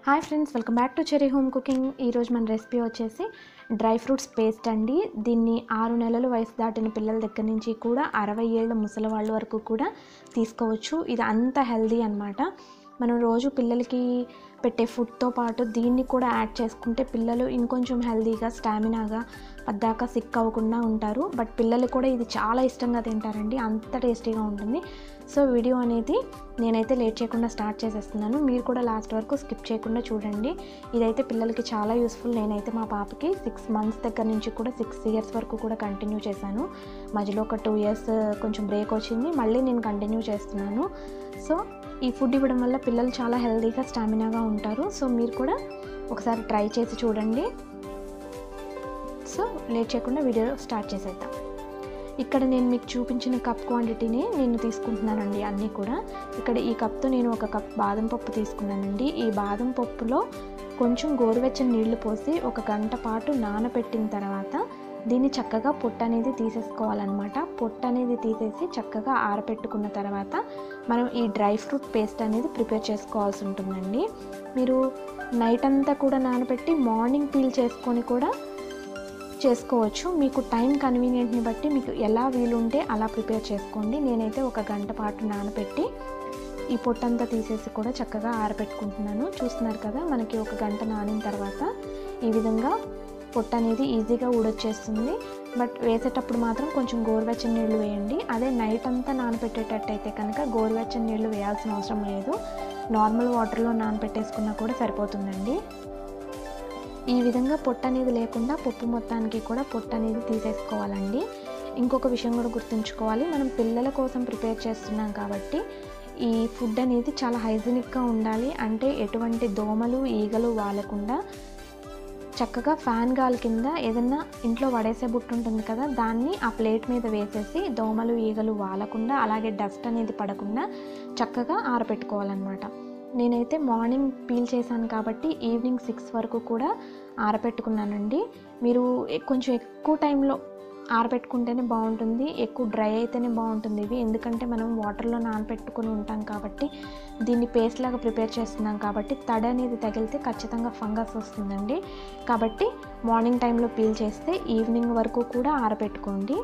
Hi friends, welcome back to cherry home cooking. ఈరోజు మన recipe వచ్చేసి డ్రై ఫ్రూట్స్ పేస్ట్ అండి. దీన్ని 6 నెలల వయసు దాటిన పిల్లల దగ్గర నుంచి కూడా 60 ఏళ్ళ ముసలి వాళ్ళ వరకు కూడా తీసుకోవచ్చు. ఇది అంత హెల్దీ అన్నమాట. మనం రోజు పిల్లలకి పెట్టే ఫుడ్తో పాటు దీన్ని కూడా యాడ్ చేసుకుంటే పిల్లలు ఇంకొంచెం హెల్దీగా, స్టామినాగా, పద్దాక సిక్ అవ్వకుండా ఉంటారు. బట్ పిల్లలు కూడా ఇది చాలా ఇష్టంగా తింటారండి, అంత టేస్టీగా ఉంటుంది. సో వీడియో అనేది నేనైతే లేట్ చేయకుండా స్టార్ట్ చేసేస్తున్నాను. మీరు కూడా లాస్ట్ వరకు స్కిప్ చేయకుండా చూడండి. ఇదైతే పిల్లలకి చాలా యూస్ఫుల్. నేనైతే మా పాపకి 6 మంత్స్ దగ్గర నుంచి కూడా 6 ఇయర్స్ వరకు కూడా కంటిన్యూ చేశాను. మధ్యలో ఒక 2 ఇయర్స్ కొంచెం బ్రేక్ వచ్చింది, మళ్ళీ నేను కంటిన్యూ చేస్తున్నాను. సో ఈ ఫుడ్ ఇవ్వడం వల్ల పిల్లలు చాలా హెల్దీగా, స్టామినాగా ఉంటారు. సో మీరు కూడా ఒకసారి ట్రై చేసి చూడండి. సో లేట్ చేయకుండా వీడియో స్టార్ట్ చేసేద్దాం. ఇక్కడ నేను మీకు చూపించిన కప్ క్వాంటిటీని నేను తీసుకుంటున్నానండి అన్నీ కూడా. ఇక్కడ ఈ కప్తో నేను 1 కప్ బాదం పప్పు తీసుకున్నానండి. ఈ బాదం పప్పులో కొంచెం గోరువెచ్చని నీళ్లు పోసి 1 గంట పాటు నానబెట్టిన తర్వాత దీన్ని చక్కగా పొట్టు అనేది తీసేసుకోవాలన్నమాట. పొట్టు అనేది తీసేసి చక్కగా ఆరబెట్టుకున్న తర్వాత మనం ఈ డ్రై ఫ్రూట్ పేస్ట్ అనేది ప్రిపేర్ చేసుకోవాల్సి ఉంటుందండి. మీరు నైట్ అంతా కూడా నానబెట్టి మార్నింగ్ పీల్ చేసుకొని కూడా చేసుకోవచ్చు. మీకు టైం కన్వీనియంట్ని బట్టి మీకు ఎలా వీలుంటే అలా ప్రిపేర్ చేసుకోండి. నేనైతే 1 గంట పాటు నానబెట్టి ఈ పొట్టంతా తీసేసి కూడా చక్కగా ఆరబెట్టుకుంటున్నాను. చూస్తున్నారు కదా, మనకి 1 గంట నానిన తర్వాత ఈ విధంగా పొట్టు అనేది ఈజీగా ఊడొచ్చేస్తుంది. బట్ వేసేటప్పుడు మాత్రం కొంచెం గోరువెచ్చని నీళ్ళు వేయండి. అదే నైట్ అంతా నానబెట్టేటట్టయితే కనుక గోరువెచ్చని నీళ్ళు వేయాల్సిన అవసరం లేదు, నార్మల్ వాటర్లో నానబెట్టేసుకున్నా కూడా సరిపోతుందండి. ఈ విధంగా పొట్టు అనేది లేకుండా పప్పు మొత్తానికి కూడా పొట్టు అనేది తీసేసుకోవాలండి. ఇంకొక విషయం కూడా గుర్తుంచుకోవాలి, మనం పిల్లల కోసం ప్రిపేర్ చేస్తున్నాం కాబట్టి ఈ ఫుడ్ అనేది చాలా హైజీనిక్గా ఉండాలి. అంటే ఎటువంటి దోమలు, ఈగలు వాలకుండా చక్కగా ఫ్యాన్ గాలి కింద ఏదన్నా ఇంట్లో వడేసే బుట్ట ఉంటుంది కదా, దాన్ని ఆ ప్లేట్ మీద వేసేసి దోమలు, ఈగలు వాలకుండా, అలాగే డస్ట్ అనేది పడకుండా చక్కగా ఆరబెట్టుకోవాలన్నమాట. నేనైతే మార్నింగ్ పీల్ చేశాను కాబట్టి ఈవినింగ్ 6 వరకు కూడా ఆరబెట్టుకున్నానండి. మీరు కొంచెం ఎక్కువ టైంలో ఆరబెట్టుకుంటేనే బాగుంటుంది, ఎక్కువ డ్రై అయితేనే బాగుంటుంది ఇవి. ఎందుకంటే మనం వాటర్లో నానబెట్టుకుని ఉంటాం కాబట్టి, దీన్ని పేస్ట్ లాగా ప్రిపేర్ చేస్తున్నాం కాబట్టి తడి అనేది తగిలితే ఖచ్చితంగా ఫంగస్ వస్తుందండి. కాబట్టి మార్నింగ్ టైంలో పీల్ చేస్తే ఈవినింగ్ వరకు కూడా ఆరబెట్టుకోండి.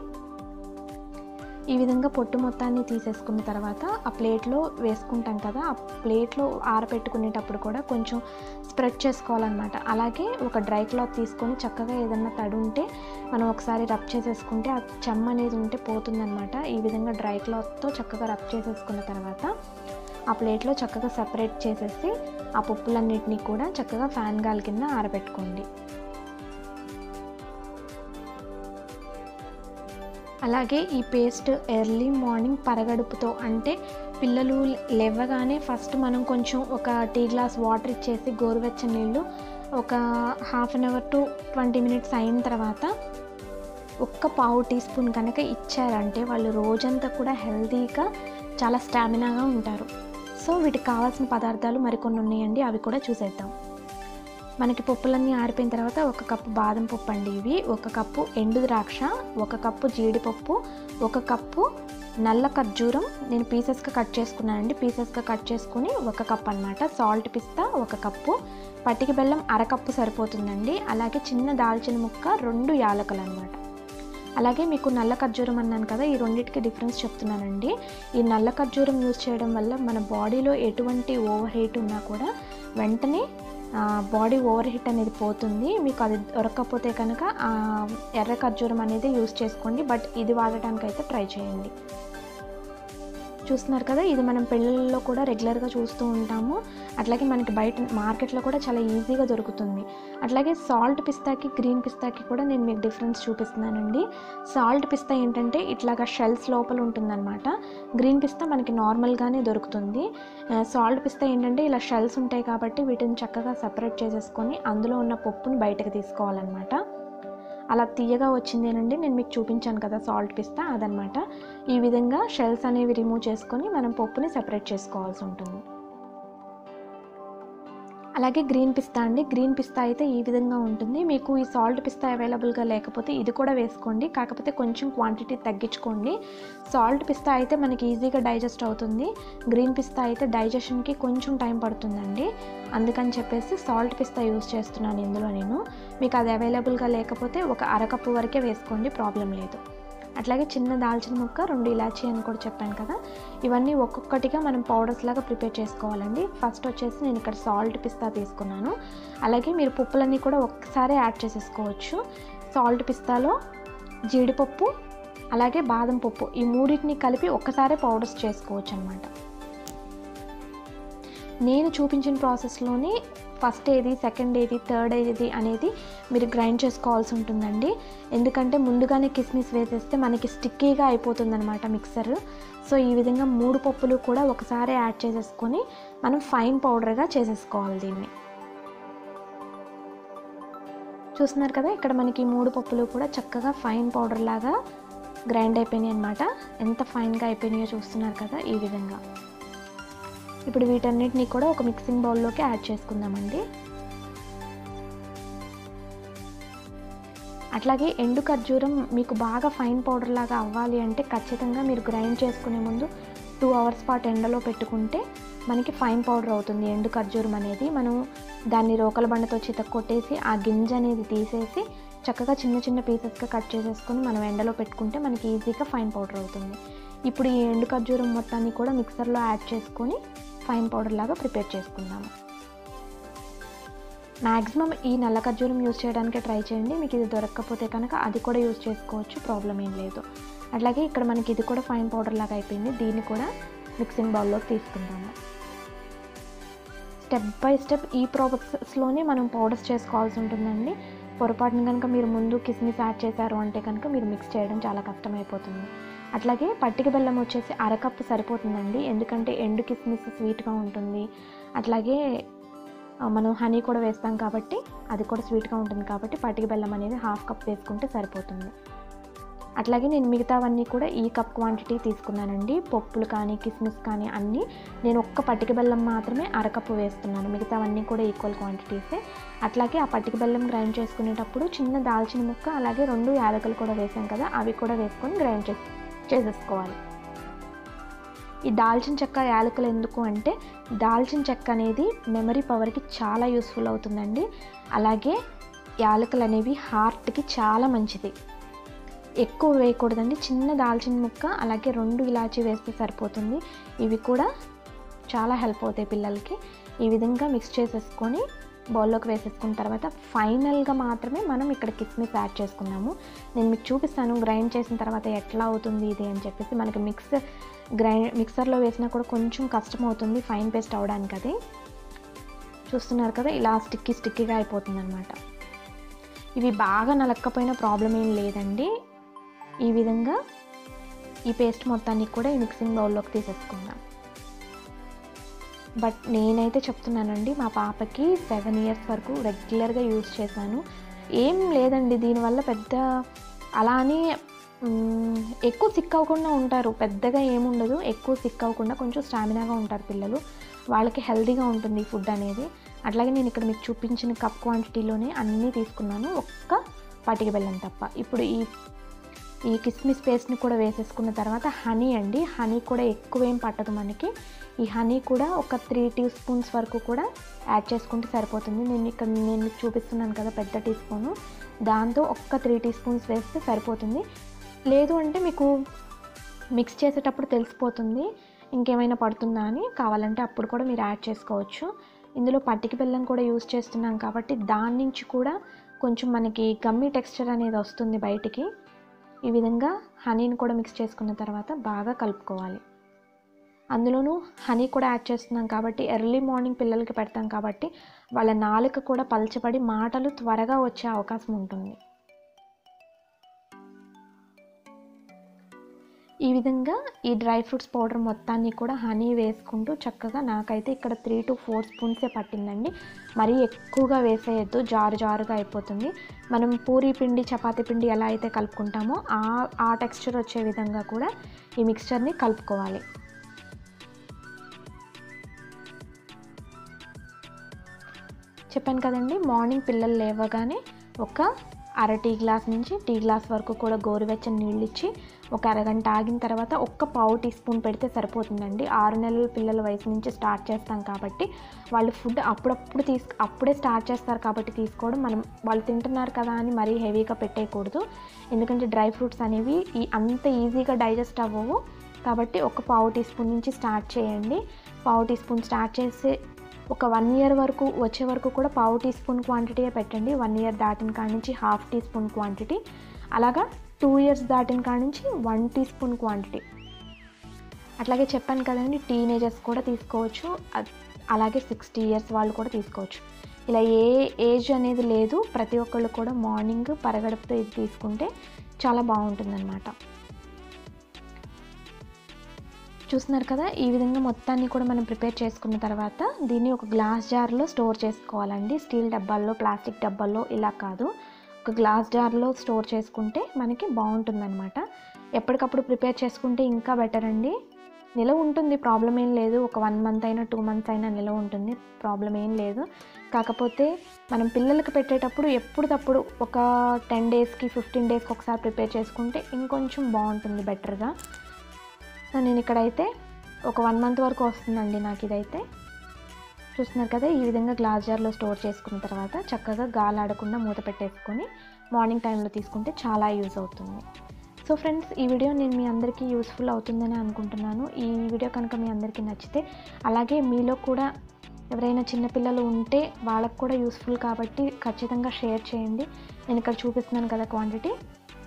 ఈ విధంగా పొట్టు మొత్తాన్ని తీసేసుకున్న తర్వాత ఆ ప్లేట్లో వేసుకుంటాం కదా, ఆ ప్లేట్లో ఆరబెట్టుకునేటప్పుడు కూడా కొంచెం స్ప్రెడ్ చేసుకోవాలన్నమాట. అలాగే ఒక డ్రై క్లాత్ తీసుకొని చక్కగా ఏదన్నా తడి ఉంటే మనం ఒకసారి రబ్ చేసేసుకుంటే ఆ చెమ్మ అనేది ఉంటే పోతుందన్నమాట. ఈ విధంగా డ్రై క్లాత్తో చక్కగా రబ్ చేసేసుకున్న తర్వాత ఆ ప్లేట్లో చక్కగా సెపరేట్ చేసేసి ఆ పప్పులన్నిటినీ కూడా చక్కగా ఫ్యాన్ గాలి కింద ఆరబెట్టుకోండి. అలాగే ఈ పేస్ట్ ఎర్లీ మార్నింగ్ పరగడుపుతో, అంటే పిల్లలు లేవగానే ఫస్ట్ మనం కొంచెం ఒక టీ గ్లాస్ వాటర్ ఇచ్చేసి గోరువెచ్చని నీళ్ళు ఒక 1/2 అవర్ టు 20 మినిట్స్ అయిన తర్వాత 1 పావు టీ స్పూన్ కనుక ఇచ్చారంటే వాళ్ళు రోజంతా కూడా హెల్తీగా, చాలా స్టామినాగా ఉంటారు. సో వీటికి కావాల్సిన పదార్థాలు మరికొన్ని ఉన్నాయండి, అవి కూడా చూసేద్దాం. మనకి పప్పులన్నీ ఆరిపోయిన తర్వాత 1 కప్పు బాదం పప్పు అండి ఇవి, 1 కప్పు ఎండు ద్రాక్ష, 1 కప్పు జీడిపప్పు, 1 కప్పు నల్ల ఖర్జూరం నేను పీసెస్గా కట్ చేసుకున్నానండి. పీసెస్గా కట్ చేసుకుని 1 కప్ అనమాట. సాల్ట్ పిస్తా 1 కప్పు, పటిక బెల్లం 1/2 కప్పు సరిపోతుందండి. అలాగే చిన్న దాల్చిన ముక్క, 2 యాలకులు అనమాట. అలాగే మీకు నల్ల ఖర్జూరం అన్నాను కదా, ఈ రెండింటికి డిఫరెన్స్ చెప్తున్నానండి. ఈ నల్ల ఖర్జూరం యూజ్ చేయడం వల్ల మన బాడీలో ఎటువంటి ఓవర్ హీట్ ఉన్నా కూడా వెంటనే బాడీ ఓవర్ హీట్ అనేది పోతుంది. మీకు అది దొరకకపోతే కనుక ఎర్ర ఖర్జూరం అనేది యూజ్ చేసుకోండి, బట్ ఇది వాడటానికి అయితే ట్రై చేయండి. చూస్తున్నారు కదా, ఇది మనం పెళ్ళిళ్ళలో కూడా రెగ్యులర్గా చూస్తూ ఉంటాము. అట్లాగే మనకి బయట మార్కెట్లో కూడా చాలా ఈజీగా దొరుకుతుంది. అట్లాగే సాల్ట్ పిస్తాకి, గ్రీన్ పిస్తాకి కూడా నేను మీకు డిఫరెన్స్ చూపిస్తున్నానండి. సాల్ట్ పిస్తా ఏంటంటే ఇట్లాగా షెల్స్ లోపల ఉంటుందన్నమాట. గ్రీన్ పిస్తా మనకి నార్మల్గానే దొరుకుతుంది. సాల్ట్ పిస్తా ఏంటంటే ఇలా షెల్స్ ఉంటాయి కాబట్టి వీటిని చక్కగా సపరేట్ చేసేసుకొని అందులో ఉన్న పప్పుని బయటకు తీసుకోవాలన్నమాట. అలా తీయగా వచ్చిందేనండి నేను మీకు చూపించాను కదా సాల్ట్ పిస్తా, అదనమాట. ఈ విధంగా షెల్స్ అనేవి రిమూవ్ చేసుకొని మనం పప్పుని సెపరేట్ చేసుకోవాల్సి ఉంటుంది. అలాగే గ్రీన్ పిస్తా అండి. గ్రీన్ పిస్తా అయితే ఈ విధంగా ఉంటుంది. మీకు ఈ సాల్ట్ పిస్తా అవైలబుల్గా లేకపోతే ఇది కూడా వేసుకోండి, కాకపోతే కొంచెం క్వాంటిటీ తగ్గించుకోండి. సాల్ట్ పిస్తా అయితే మనకి ఈజీగా డైజెస్ట్ అవుతుంది, గ్రీన్ పిస్తా అయితే డైజెషన్కి కొంచెం టైం పడుతుందండి. అందుకని చెప్పేసి సాల్ట్ పిస్తా యూజ్ చేస్తున్నాను ఇందులో నేను. మీకు అది అవైలబుల్గా లేకపోతే ఒక అరకప్పు వరకే వేసుకోండి, ప్రాబ్లం లేదు. అట్లాగే చిన్న దాల్చిన ముక్క, 2 ఇలాచీ అని కూడా చెప్పాను కదా. ఇవన్నీ ఒక్కొక్కటిగా మనం పౌడర్స్ లాగా ప్రిపేర్ చేసుకోవాలండి. ఫస్ట్ వచ్చేసి నేను ఇక్కడ సాల్ట్ పిస్తా తీసుకున్నాను. అలాగే మీరు పప్పులన్నీ కూడా ఒక్కసారి యాడ్ చేసేసుకోవచ్చు. సాల్ట్ పిస్తాలో జీడిపప్పు అలాగే బాదం పప్పు ఈ మూడింటిని కలిపి ఒక్కసారి పౌడర్స్ చేసుకోవచ్చు అనమాట. నేను చూపించిన ప్రాసెస్లోనే ఫస్ట్ ఏది, సెకండ్ ఏది, థర్డ్ ఏది అనేది మీరు గ్రైండ్ చేసుకోవాల్సి ఉంటుందండి. ఎందుకంటే ముందుగానే కిస్మిస్ వేసేస్తే మనకి స్టిక్కీగా అయిపోతుంది అనమాట మిక్సర్. సో ఈ విధంగా 3 పప్పులు కూడా ఒకసారి యాడ్ చేసేసుకొని మనం ఫైన్ పౌడర్గా చేసేసుకోవాలి దీన్ని. చూస్తున్నారు కదా, ఇక్కడ మనకి 3 పప్పులు కూడా చక్కగా ఫైన్ పౌడర్ లాగా గ్రైండ్ అయిపోయినాయి అనమాట. ఎంత ఫైన్గా అయిపోయినాయో చూస్తున్నారు కదా ఈ విధంగా. ఇప్పుడు వీటన్నిటిని కూడా ఒక మిక్సింగ్ బౌల్లోకి యాడ్ చేసుకుందామండి. అట్లాగే ఎండు ఖర్జూరం మీకు బాగా ఫైన్ పౌడర్ లాగా అవ్వాలి అంటే ఖచ్చితంగా మీరు గ్రైండ్ చేసుకునే ముందు 2 అవర్స్ పాటు ఎండలో పెట్టుకుంటే మనకి ఫైన్ పౌడర్ అవుతుంది. ఎండు ఖర్జూరం అనేది మనం దాన్ని రోకల బండతో చితక్కొట్టేసి ఆ గింజ అనేది తీసేసి చక్కగా చిన్న చిన్న పీసెస్గా కట్ చేసేసుకొని మనం ఎండలో పెట్టుకుంటే మనకి ఈజీగా ఫైన్ పౌడర్ అవుతుంది. ఇప్పుడు ఈ ఎండు ఖర్జూరం మొత్తాన్ని కూడా మిక్సర్లో యాడ్ చేసుకొని ఫైన్ పౌడర్ లాగా ప్రిపేర్ చేసుకుందాము. మ్యాక్సిమం ఈ నల్ల ఖర్జూరం యూజ్ చేయడానికి ట్రై చేయండి. మీకు ఇది దొరకకపోతే కనుక అది కూడా యూజ్ చేసుకోవచ్చు, ప్రాబ్లం ఏం లేదు. అట్లాగే ఇక్కడ మనకి ఇది కూడా ఫైన్ పౌడర్ లాగా అయిపోయింది. దీన్ని కూడా మిక్సింగ్ బౌల్లోకి తీసుకుందాము. స్టెప్ బై స్టెప్ ఈ ప్రాసెస్లోనే మనం పౌడర్స్ చేసుకోవాల్సి ఉంటుందండి. పొరపాటున కనుక మీరు ముందు కిస్మిస్ యాడ్ చేశారు అంటే కనుక మీరు మిక్స్ చేయడం చాలా కష్టమైపోతుంది. అట్లాగే పట్టిక బెల్లం వచ్చేసి అరకప్పు సరిపోతుందండి. ఎందుకంటే ఎండు కిస్మిస్ స్వీట్గా ఉంటుంది, అట్లాగే మనం హనీ కూడా వేస్తాం కాబట్టి అది కూడా స్వీట్గా ఉంటుంది కాబట్టి పట్టిక బెల్లం అనేది 1/2 కప్ వేసుకుంటే సరిపోతుంది. అట్లాగే నేను మిగతావన్నీ కూడా ఈ కప్ క్వాంటిటీ తీసుకున్నానండి. పప్పులు కానీ కిస్మిస్ కానీ అన్నీ నేను ఒక్క పట్టిక బెల్లం మాత్రమే అరకప్పు వేస్తున్నాను, మిగతావన్నీ కూడా ఈక్వల్ క్వాంటిటీసే. అట్లాగే ఆ పట్టిక బెల్లం గ్రైండ్ చేసుకునేటప్పుడు చిన్న దాల్చిన ముక్క అలాగే 2 యాలకులు కూడా వేసాం కదా, అవి కూడా వేసుకొని గ్రైండ్ చేసేసుకోవాలి. ఈ దాల్చిన చెక్క, యాలకులు ఎందుకు అంటే దాల్చిన చెక్క అనేది మెమరీ పవర్కి చాలా యూస్ఫుల్ అవుతుందండి. అలాగే యాలకులు అనేవి హార్ట్కి చాలా మంచిది. ఎక్కువ వేయకూడదండి, చిన్న దాల్చిన ముక్క అలాగే 2 ఇలాచీ వేస్తే సరిపోతుంది. ఇవి కూడా చాలా హెల్ప్ అవుతాయి పిల్లలకి. ఈ విధంగా మిక్స్ చేసేసుకొని బౌల్లోకి వేసేసుకున్న తర్వాత ఫైనల్గా మాత్రమే మనం ఇక్కడ కిస్మిస్ యాడ్ చేసుకున్నాము. నేను మీకు చూపిస్తాను గ్రైండ్ చేసిన తర్వాత ఎట్లా అవుతుంది ఇది అని చెప్పేసి. మనకి మిక్సర్లో వేసినా కూడా కొంచెం కష్టం అవుతుంది ఫైన్ పేస్ట్ అవడానికి. అది చూస్తున్నారు కదా, ఇలా స్టిక్కీగా అయిపోతుంది అనమాట. ఇవి బాగా నలక్కపోయినా ప్రాబ్లం ఏం లేదండి. ఈ విధంగా ఈ పేస్ట్ మొత్తాన్ని కూడా ఈ మిక్సింగ్ బౌల్లోకి తీసేసుకుందాం. బట్ నేనైతే చెప్తున్నానండి, మా పాపకి 7 ఇయర్స్ వరకు రెగ్యులర్గా యూజ్ చేశాను. ఏం లేదండి దీనివల్ల పెద్ద అలా అని ఎక్కువ సిక్ అవ్వకుండా ఉంటారు, పెద్దగా ఏముండదు. ఎక్కువ సిక్ అవ్వకుండా కొంచెం స్టామినాగా ఉంటారు పిల్లలు, వాళ్ళకి హెల్తీగా ఉంటుంది ఫుడ్ అనేది. అట్లాగే నేను ఇక్కడ మీకు చూపించిన కప్ క్వాంటిటీలోనే అన్నీ తీసుకున్నాను, ఒక్క పటిక బెల్లం తప్ప. ఇప్పుడు ఈ కిస్మిస్ పేస్ట్ని కూడా వేసేసుకున్న తర్వాత హనీ అండి, హనీ కూడా ఎక్కువేం పట్టదు మనకి. ఈ హనీ కూడా ఒక 3 టీ స్పూన్స్ వరకు కూడా యాడ్ చేసుకుంటే సరిపోతుంది. నేను చూపిస్తున్నాను కదా పెద్ద టీ స్పూను, దాంతో ఒక్క 3 టీ స్పూన్స్ వేస్తే సరిపోతుంది. లేదు అంటే మీకు మిక్స్ చేసేటప్పుడు తెలిసిపోతుంది ఇంకేమైనా పడుతుందా అని, కావాలంటే అప్పుడు కూడా మీరు యాడ్ చేసుకోవచ్చు. ఇందులో పట్టిక బెల్లం కూడా యూజ్ చేస్తున్నాం కాబట్టి దాని నుంచి కూడా కొంచెం మనకి గమ్మీ టెక్స్చర్ అనేది వస్తుంది బయటికి. ఈ విధంగా హనీని కూడా మిక్స్ చేసుకున్న తర్వాత బాగా కలుపుకోవాలి. అందులోనూ హనీ కూడా యాడ్ చేస్తున్నాం కాబట్టి ఎర్లీ మార్నింగ్ పిల్లలకి పెడతాం కాబట్టి వాళ్ళ నాలుక కూడా పలచబడి మాటలు త్వరగా వచ్చే అవకాశం ఉంటుంది. ఈ విధంగా ఈ డ్రై ఫ్రూట్స్ పౌడర్ మొత్తాన్ని కూడా హనీ వేసుకుంటూ చక్కగా, నాకైతే ఇక్కడ 3 to 4 స్పూన్సే పట్టిందండి. మరీ ఎక్కువగా వేసేయద్దు, జారుగా అయిపోతుంది. మనం పూరీ పిండి, చపాతీ పిండి ఎలా అయితే కలుపుకుంటామో ఆ టెక్స్చర్ వచ్చే విధంగా కూడా ఈ మిక్స్చర్ని కలుపుకోవాలి. చెప్పాను కదండి, మార్నింగ్ పిల్లలు లేవగానే ఒక అర టీ గ్లాస్ నుంచి టీ గ్లాస్ వరకు కూడా గోరువెచ్చని నీళ్ళు ఇచ్చి ఒక అరగంట ఆగిన తర్వాత ఒక్క పావు టీ స్పూన్ పెడితే సరిపోతుందండి. 6 నెలల పిల్లల వయసు నుంచి స్టార్ట్ చేస్తాం కాబట్టి వాళ్ళు ఫుడ్ అప్పుడే స్టార్ట్ చేస్తారు కాబట్టి తీసుకోవడం, వాళ్ళు తింటున్నారు కదా అని మరీ హెవీగా పెట్టేయకూడదు. ఎందుకంటే డ్రై ఫ్రూట్స్ అనేవి అంత ఈజీగా డైజెస్ట్ అవ్వవు. కాబట్టి ఒక పావు టీ స్పూన్ నుంచి స్టార్ట్ చేయండి. పావు టీ స్పూన్ స్టార్ట్ చేసి ఒక 1 ఇయర్ వరకు వచ్చే వరకు కూడా పావు టీ స్పూన్ క్వాంటిటీయే పెట్టండి. 1 ఇయర్ దాటిన కాడ నుంచి హాఫ్ టీ స్పూన్ క్వాంటిటీ, అలాగా 2 ఇయర్స్ దాటిన కాడ నుంచి 1 టీ స్పూన్ క్వాంటిటీ. అట్లాగే చెప్పాను కదండి, టీనేజర్స్ కూడా తీసుకోవచ్చు, అలాగే 60 ఇయర్స్ వాళ్ళు కూడా తీసుకోవచ్చు. ఇలా ఏ ఏజ్ అనేది లేదు, ప్రతి ఒక్కళ్ళు కూడా మార్నింగ్ పరగడుపుతో ఇది తీసుకుంటే చాలా బాగుంటుందన్నమాట. చూస్తున్నారు కదా, ఈ విధంగా మొత్తాన్ని కూడా మనం ప్రిపేర్ చేసుకున్న తర్వాత దీన్ని ఒక గ్లాస్ జార్లో స్టోర్ చేసుకోవాలండి. స్టీల్ డబ్బాల్లో, ప్లాస్టిక్ డబ్బాల్లో ఇలా కాదు, ఒక గ్లాస్ జార్లో స్టోర్ చేసుకుంటే మనకి బాగుంటుందన్నమాట. ఎప్పటికప్పుడు ప్రిపేర్ చేసుకుంటే ఇంకా బెటర్ అండి. నిలవ ఉంటుంది, ప్రాబ్లం ఏం లేదు. ఒక 1 మంత్ అయినా 2 మంత్స్ అయినా నిలవ ఉంటుంది, ప్రాబ్లం ఏం లేదు. కాకపోతే మనం పిల్లలకి పెట్టేటప్పుడు ఎప్పుడప్పుడు ఒక 10 డేస్కి 15 డేస్కి ఒకసారి ప్రిపేర్ చేసుకుంటే ఇంకొంచెం బాగుంటుంది బెటర్గా. నేను ఇక్కడైతే ఒక 1 మంత్ వరకు వస్తుందండి నాకు ఇదైతే. చూస్తున్నారు కదా, ఈ విధంగా గ్లాస్ జార్లో స్టోర్ చేసుకున్న తర్వాత చక్కగా గాలి ఆడకుండా మూత పెట్టేసుకొని మార్నింగ్ టైంలో తీసుకుంటే చాలా యూజ్ అవుతుంది. సో ఫ్రెండ్స్, ఈ వీడియో నేను మీ అందరికీ యూస్ఫుల్ అవుతుందని అనుకుంటున్నాను. ఈ వీడియో కనుక మీ అందరికీ నచ్చితే, అలాగే మీలో కూడా ఎవరైనా చిన్నపిల్లలు ఉంటే వాళ్ళకు కూడా యూస్ఫుల్ కాబట్టి ఖచ్చితంగా షేర్ చేయండి. నేను ఇక్కడ చూపిస్తున్నాను కదా క్వాంటిటీ,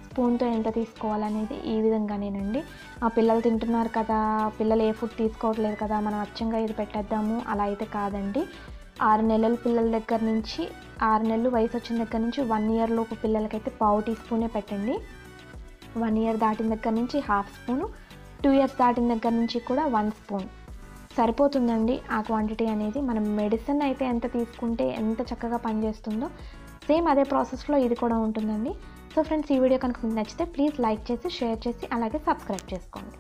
స్పూన్తో ఎంత తీసుకోవాలనేది ఈ విధంగానేనండి. ఆ పిల్లలు తింటున్నారు కదా, పిల్లలు ఏ ఫుడ్ తీసుకోవట్లేదు కదా, మనం అచ్చంగా ఇది పెట్టేద్దాము అలా అయితే కాదండి. 6 నెలల పిల్లల దగ్గర నుంచి 6 నెలలు వయసు వచ్చిన దగ్గర నుంచి 1 ఇయర్ లోపు పిల్లలకైతే పావు టీ స్పూనే పెట్టండి. 1 ఇయర్ దాటిన దగ్గర నుంచి హాఫ్ స్పూను, 2 ఇయర్స్ దాటిన దగ్గర నుంచి కూడా 1 స్పూన్ సరిపోతుందండి. ఆ క్వాంటిటీ అనేది మనం మెడిసిన్ అయితే ఎంత తీసుకుంటే ఎంత చక్కగా పనిచేస్తుందో సేమ్ అదే ప్రాసెస్లో ఇది కూడా ఉంటుందండి. సో ఫ్రెండ్స్, ఈ వీడియో కనుక మీకు నచ్చితే ప్లీజ్ లైక్ చేసి, షేర్ చేసి, అలాగే సబ్స్క్రైబ్ చేసుకోండి.